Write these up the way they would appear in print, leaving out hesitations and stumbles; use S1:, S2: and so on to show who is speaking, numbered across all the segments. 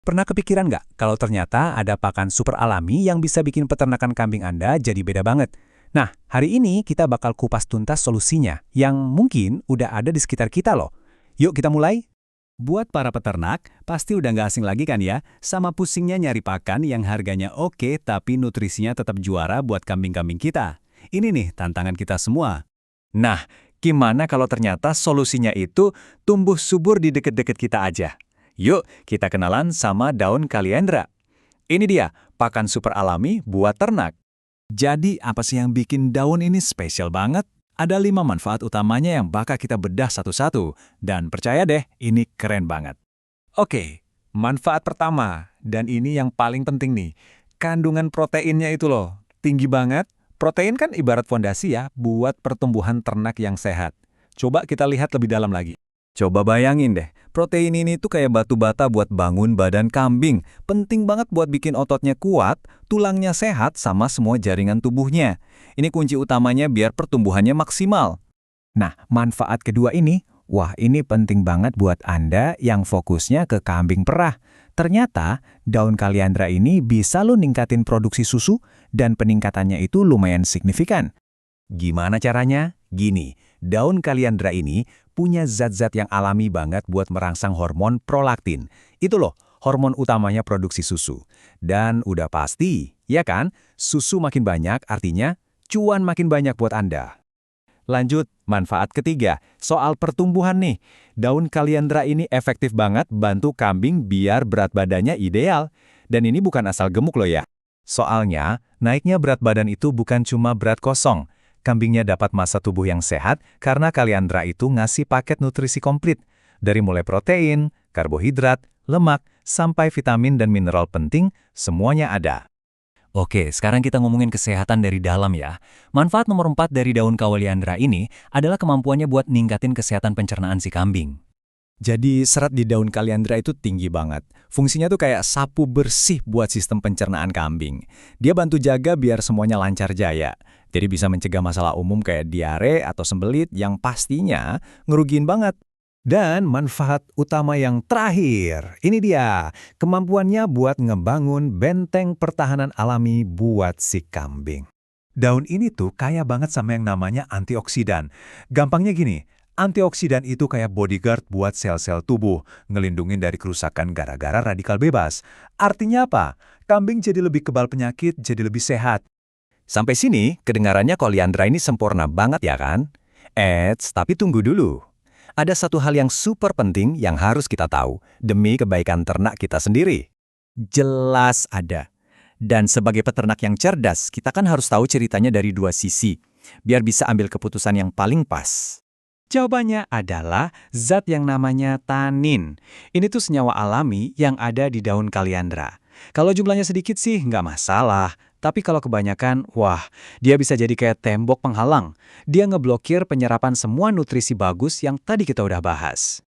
S1: Pernah kepikiran nggak kalau ternyata ada pakan super alami yang bisa bikin peternakan kambing Anda jadi beda banget? Nah, hari ini kita bakal kupas tuntas solusinya yang mungkin udah ada di sekitar kita loh. Yuk kita mulai.
S2: Buat para peternak, pasti udah nggak asing lagi kan ya, sama pusingnya nyari pakan yang harganya oke tapi nutrisinya tetap juara buat kambing-kambing kita. Ini nih tantangan kita semua.
S3: Nah, gimana kalau ternyata solusinya itu tumbuh subur di deket-deket kita aja? Yuk, kita kenalan sama daun kaliandra. Ini dia, pakan super alami buat ternak.
S2: Jadi apa sih yang bikin daun ini spesial banget? Ada 5 manfaat utamanya yang bakal kita bedah satu-satu. Dan percaya deh, ini keren banget.
S3: Oke, manfaat pertama, dan ini yang paling penting nih, kandungan proteinnya itu loh, tinggi banget. Protein kan ibarat fondasi ya buat pertumbuhan ternak yang sehat. Coba kita lihat lebih dalam lagi.
S2: Coba bayangin deh, protein ini tuh kayak batu bata buat bangun badan kambing. Penting banget buat bikin ototnya kuat, tulangnya sehat, sama semua jaringan tubuhnya. Ini kunci utamanya biar pertumbuhannya maksimal.
S1: Nah, manfaat kedua ini, wah ini penting banget buat Anda yang fokusnya ke kambing perah. Ternyata, daun kaliandra ini bisa lo ningkatin produksi susu dan peningkatannya itu lumayan signifikan.
S3: Gimana caranya? Gini, daun kaliandra ini punya zat-zat yang alami banget buat merangsang hormon prolaktin. Itu loh, hormon utamanya produksi susu. Dan udah pasti, ya kan? Susu makin banyak artinya cuan makin banyak buat Anda. Lanjut, manfaat ketiga, soal pertumbuhan nih. Daun kaliandra ini efektif banget bantu kambing biar berat badannya ideal. Dan ini bukan asal gemuk loh ya. Soalnya, naiknya berat badan itu bukan cuma berat kosong. Kambingnya dapat massa tubuh yang sehat karena kaliandra itu ngasih paket nutrisi komplit. Dari mulai protein, karbohidrat, lemak, sampai vitamin dan mineral penting, semuanya ada.
S2: Oke, sekarang kita ngomongin kesehatan dari dalam ya. Manfaat nomor 4 dari daun kaliandra ini adalah kemampuannya buat ningkatin kesehatan pencernaan si kambing.
S1: Jadi serat di daun kaliandra itu tinggi banget. Fungsinya tuh kayak sapu bersih buat sistem pencernaan kambing. Dia bantu jaga biar semuanya lancar jaya. Jadi bisa mencegah masalah umum kayak diare atau sembelit yang pastinya ngerugiin banget. Dan manfaat utama yang terakhir, ini dia. Kemampuannya buat ngebangun benteng pertahanan alami buat si kambing. Daun ini tuh kaya banget sama yang namanya antioksidan. Gampangnya gini, antioksidan itu kayak bodyguard buat sel-sel tubuh, ngelindungin dari kerusakan gara-gara radikal bebas. Artinya apa? Kambing jadi lebih kebal penyakit, jadi lebih sehat.
S3: Sampai sini, kedengarannya kaliandra ini sempurna banget ya kan? Tapi tunggu dulu. Ada satu hal yang super penting yang harus kita tahu demi kebaikan ternak kita sendiri. Jelas ada. Dan sebagai peternak yang cerdas, kita kan harus tahu ceritanya dari dua sisi, biar bisa ambil keputusan yang paling pas. Jawabannya adalah zat yang namanya tanin. Ini tuh senyawa alami yang ada di daun kaliandra. Kalau jumlahnya sedikit sih nggak masalah, tapi kalau kebanyakan, wah, dia bisa jadi kayak tembok penghalang. Dia ngeblokir penyerapan semua nutrisi bagus yang tadi kita udah bahas.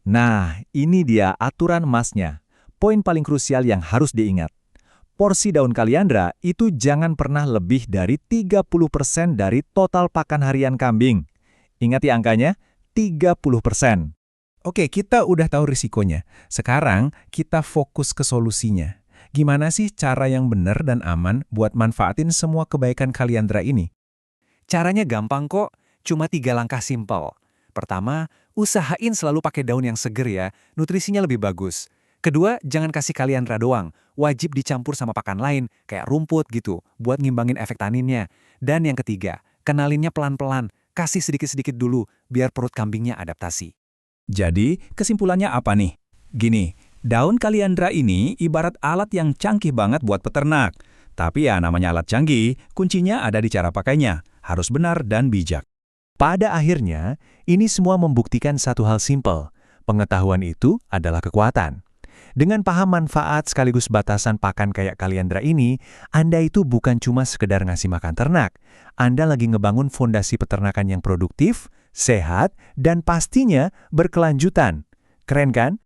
S2: Nah, ini dia aturan emasnya. Poin paling krusial yang harus diingat. Porsi daun kaliandra itu jangan pernah lebih dari 30% dari total pakan harian kambing. Ingat ya angkanya, 30%.
S1: Oke, kita udah tahu risikonya. Sekarang kita fokus ke solusinya. Gimana sih cara yang benar dan aman buat manfaatin semua kebaikan kaliandra ini?
S3: Caranya gampang kok, cuma 3 langkah simpel. Pertama, usahain selalu pakai daun yang seger ya, nutrisinya lebih bagus. Kedua, jangan kasih kaliandra doang, wajib dicampur sama pakan lain, kayak rumput gitu, buat ngimbangin efek taninnya. Dan yang ketiga, kenalinnya pelan-pelan, kasih sedikit-sedikit dulu, biar perut kambingnya adaptasi.
S1: Jadi, kesimpulannya apa nih? Gini, daun kaliandra ini ibarat alat yang canggih banget buat peternak. Tapi ya namanya alat canggih, kuncinya ada di cara pakainya. Harus benar dan bijak. Pada akhirnya, ini semua membuktikan satu hal simpel. Pengetahuan itu adalah kekuatan. Dengan paham manfaat sekaligus batasan pakan kayak kaliandra ini, Anda itu bukan cuma sekedar ngasih makan ternak. Anda lagi ngebangun fondasi peternakan yang produktif, sehat, dan pastinya berkelanjutan. Keren kan?